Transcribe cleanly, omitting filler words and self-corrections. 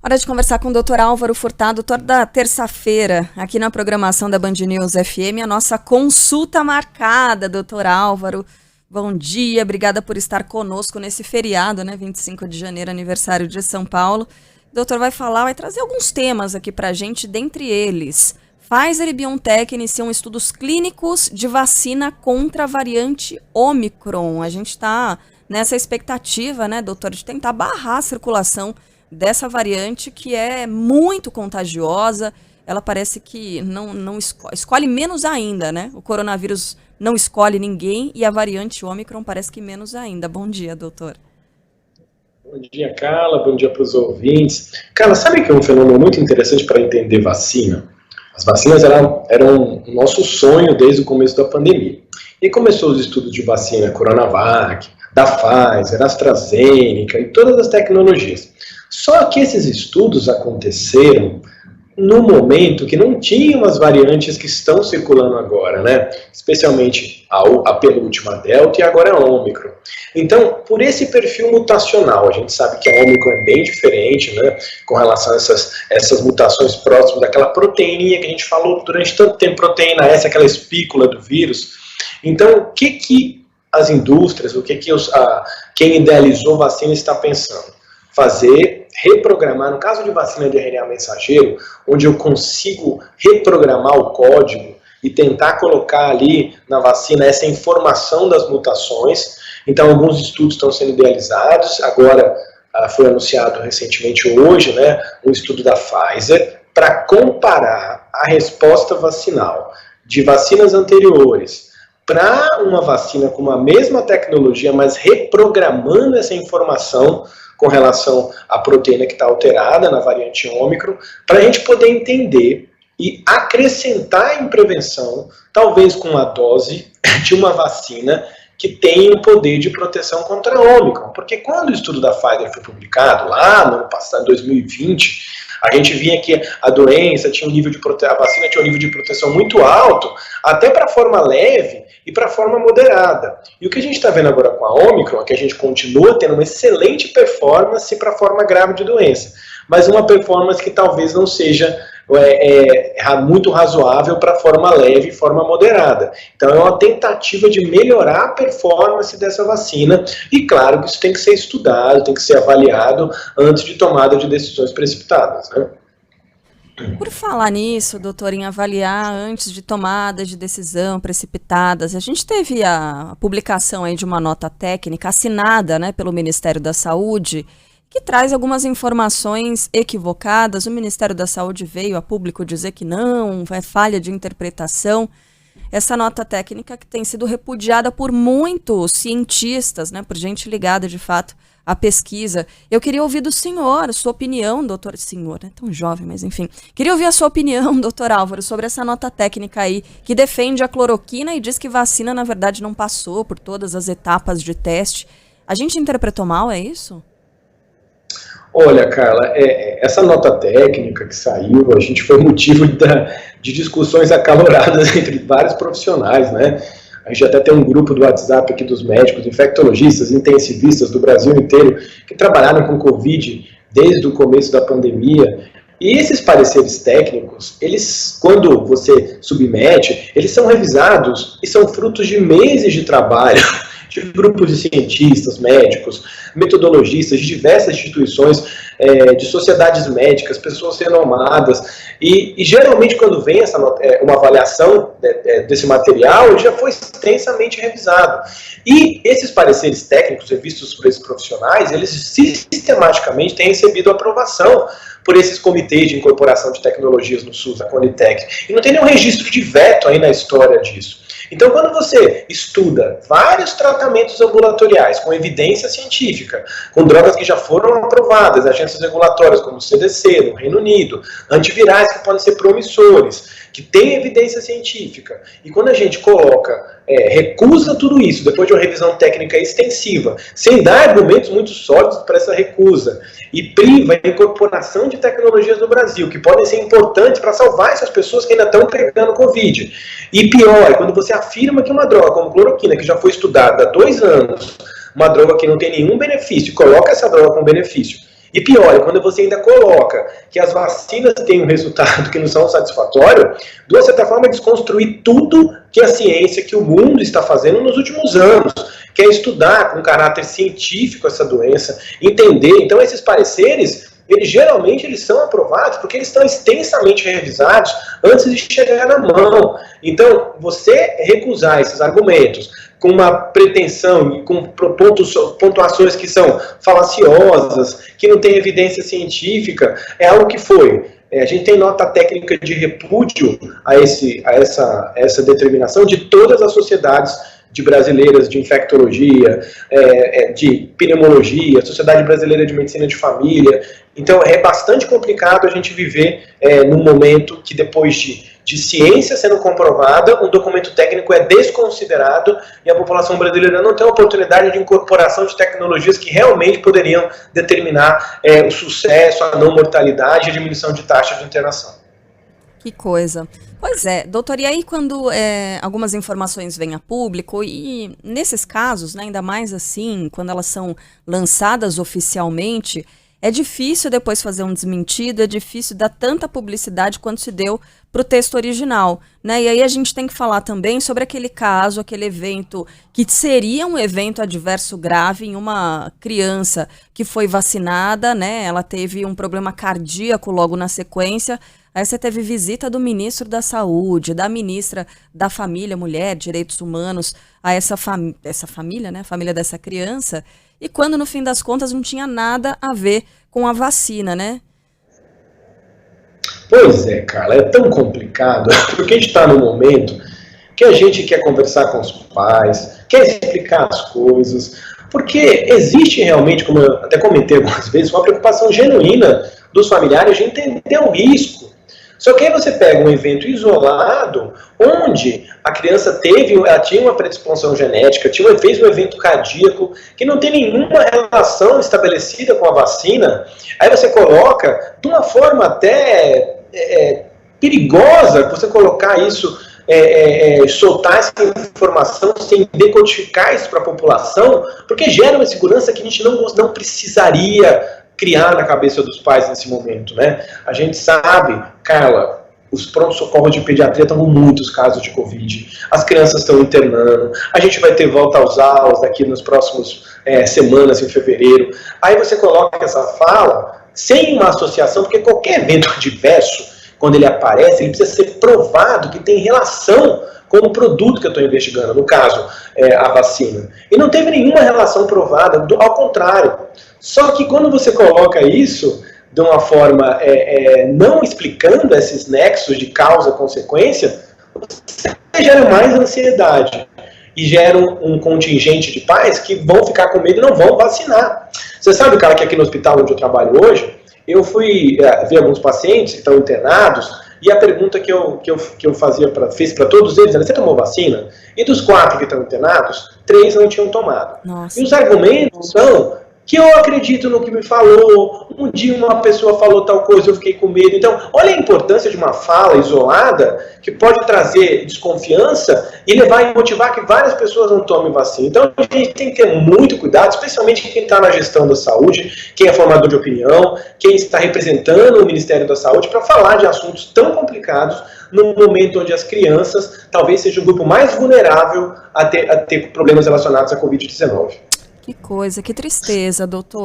Hora de conversar com o Dr. Álvaro Furtado, toda terça-feira, aqui na programação da Band News FM, a nossa consulta marcada, Dr. Álvaro. Bom dia, obrigada por estar conosco nesse feriado, né? 25 de janeiro, aniversário de São Paulo. O doutor vai trazer alguns temas aqui pra gente, dentre eles. Pfizer e BioNTech iniciam estudos clínicos de vacina contra a variante Omicron. A gente está nessa expectativa, né, doutor, de tentar barrar a circulação dessa variante que é muito contagiosa. Ela parece que não escolhe menos ainda, né? O coronavírus não escolhe ninguém e a variante Ômicron parece que menos ainda. Bom dia, doutor. Bom dia, Carla. Bom dia para os ouvintes. Carla, sabe que é um fenômeno muito interessante para entender vacina? As vacinas eram o nosso sonho desde o começo da pandemia. E começou os estudos de vacina Coronavac, da Pfizer, AstraZeneca e todas as tecnologias. Só que esses estudos aconteceram no momento que não tinham as variantes que estão circulando agora, né? Especialmente a penúltima Delta e agora a Ômicron. Então, por esse perfil mutacional, a gente sabe que a Ômicron é bem diferente, né? Com relação a essas mutações próximas daquela proteininha que a gente falou durante tanto tempo, proteína S, aquela espícula do vírus. Então, o que as indústrias, quem idealizou vacina está pensando? Reprogramar, no caso de vacina de RNA mensageiro, onde eu consigo reprogramar o código e tentar colocar ali na vacina essa informação das mutações. Então, alguns estudos estão sendo idealizados. Agora, foi anunciado recentemente hoje, né, um estudo da Pfizer para comparar a resposta vacinal de vacinas anteriores para uma vacina com a mesma tecnologia, mas reprogramando essa informação com relação à proteína que está alterada na variante Ômicron, para a gente poder entender e acrescentar em prevenção, talvez com uma dose de uma vacina que tenha o poder de proteção contra a Ômicron. Porque quando o estudo da Pfizer foi publicado, lá no ano passado, 2020, a gente via que a doença tinha a vacina tinha um nível de proteção muito alto, até para a forma leve e para a forma moderada. E o que a gente está vendo agora com a Ômicron é que a gente continua tendo uma excelente performance para a forma grave de doença, mas uma performance que talvez não seja muito razoável para a forma leve e forma moderada. Então é uma tentativa de melhorar a performance dessa vacina e claro que isso tem que ser estudado, tem que ser avaliado antes de tomada de decisões precipitadas, né? Por falar nisso, doutor, em avaliar antes de tomadas de decisão precipitadas, a gente teve a publicação aí de uma nota técnica assinada, né, pelo Ministério da Saúde, que traz algumas informações equivocadas. O Ministério da Saúde veio a público dizer que não, é falha de interpretação. Essa nota técnica que tem sido repudiada por muitos cientistas, né, por gente ligada de fato à pesquisa. Eu queria ouvir do senhor, a sua opinião, doutor. Senhor, é tão jovem, mas enfim. Queria ouvir a sua opinião, doutor Álvaro, sobre essa nota técnica aí, que defende a cloroquina e diz que vacina, na verdade, não passou por todas as etapas de teste. A gente interpretou mal, é isso? Olha, Carla, essa nota técnica que saiu, a gente foi motivo de discussões acaloradas entre vários profissionais, né? A gente até tem um grupo do WhatsApp aqui dos médicos, infectologistas, intensivistas do Brasil inteiro, que trabalharam com Covid desde o começo da pandemia. E esses pareceres técnicos, eles, quando você submete, eles são revisados e são frutos de meses de trabalho de grupos de cientistas, médicos, metodologistas de diversas instituições, de sociedades médicas, pessoas renomadas, e geralmente quando vem uma avaliação desse material, ele já foi extensamente revisado. E esses pareceres técnicos revistos por esses profissionais, eles sistematicamente têm recebido aprovação por esses comitês de incorporação de tecnologias no SUS, a Conitec. E não tem nenhum registro de veto aí na história disso. Então, quando você estuda vários tratamentos ambulatoriais com evidência científica, com drogas que já foram aprovadas, agências regulatórias como o CDC, no Reino Unido, antivirais que podem ser promissores, que têm evidência científica, e quando a gente recusa tudo isso, depois de uma revisão técnica extensiva, sem dar argumentos muito sólidos para essa recusa, e priva a incorporação de tecnologias no Brasil, que podem ser importantes para salvar essas pessoas que ainda estão pegando Covid. E pior, quando você afirma que uma droga como cloroquina, que já foi estudada há 2 anos, uma droga que não tem nenhum benefício, coloca essa droga com benefício, E pior, quando você ainda coloca que as vacinas têm um resultado que não são satisfatório, de uma certa forma desconstruir tudo que a ciência, que o mundo está fazendo nos últimos anos, que é estudar com caráter científico essa doença, entender. Então esses pareceres, geralmente eles são aprovados porque eles estão extensamente revisados antes de chegar na mão. Então, você recusar esses argumentos com uma pretensão e com pontuações que são falaciosas, que não tem evidência científica, é algo que foi. A gente tem nota técnica de repúdio a essa determinação de todas as sociedades de brasileiras de infectologia, de pneumologia, Sociedade Brasileira de Medicina de Família. Então é bastante complicado a gente viver num momento que depois de ciência sendo comprovada, um documento técnico é desconsiderado e a população brasileira não tem a oportunidade de incorporação de tecnologias que realmente poderiam determinar o sucesso, a não mortalidade e a diminuição de taxa de internação. Que coisa. Pois é, doutor, e aí quando algumas informações vêm a público, e nesses casos, né, ainda mais assim, quando elas são lançadas oficialmente, é difícil depois fazer um desmentido, é difícil dar tanta publicidade quanto se deu para o texto original, né? E aí a gente tem que falar também sobre aquele caso, aquele evento que seria um evento adverso grave em uma criança que foi vacinada, né? Ela teve um problema cardíaco logo na sequência. Aí você teve visita do ministro da Saúde, da ministra da Família, Mulher, Direitos Humanos, a essa família, né? A família dessa criança. E quando, no fim das contas, não tinha nada a ver com a vacina, né? Pois é, Carla, é tão complicado, porque a gente está num momento que a gente quer conversar com os pais, quer explicar as coisas, porque existe realmente, como eu até comentei algumas vezes, uma preocupação genuína dos familiares de entender o risco. Só que aí você pega um evento isolado, onde a criança tinha uma predisposição genética, fez um evento cardíaco, que não tem nenhuma relação estabelecida com a vacina, aí você coloca, de uma forma até perigosa, você colocar isso, soltar essa informação sem decodificar isso para a população, porque gera uma insegurança que a gente não precisaria criar na cabeça dos pais nesse momento, né? A gente sabe, Carla, os prontos-socorros de pediatria estão com muitos casos de Covid, as crianças estão internando, a gente vai ter volta às aulas daqui nos próximos semanas, em fevereiro. Aí você coloca essa fala sem uma associação, porque qualquer evento adverso, quando ele aparece, ele precisa ser provado que tem relação com o produto que eu estou investigando, no caso, a vacina. E não teve nenhuma relação provada, ao contrário. Só que quando você coloca isso de uma forma não explicando esses nexos de causa-consequência, você gera mais ansiedade e gera um contingente de pais que vão ficar com medo e não vão vacinar. Você sabe, cara, que aqui no hospital onde eu trabalho hoje, eu fui ver alguns pacientes que estão internados e a pergunta que eu fiz para todos eles era: você tomou vacina? E dos 4 que estão internados, 3 não tinham tomado. Nossa. E os argumentos são que eu acredito no que me falou, um dia uma pessoa falou tal coisa, eu fiquei com medo. Então, olha a importância de uma fala isolada que pode trazer desconfiança e levar e motivar que várias pessoas não tomem vacina. Então, a gente tem que ter muito cuidado, especialmente quem está na gestão da saúde, quem é formador de opinião, quem está representando o Ministério da Saúde, para falar de assuntos tão complicados num momento onde as crianças talvez sejam o grupo mais vulnerável a ter problemas relacionados à Covid-19. Que coisa, que tristeza, doutor.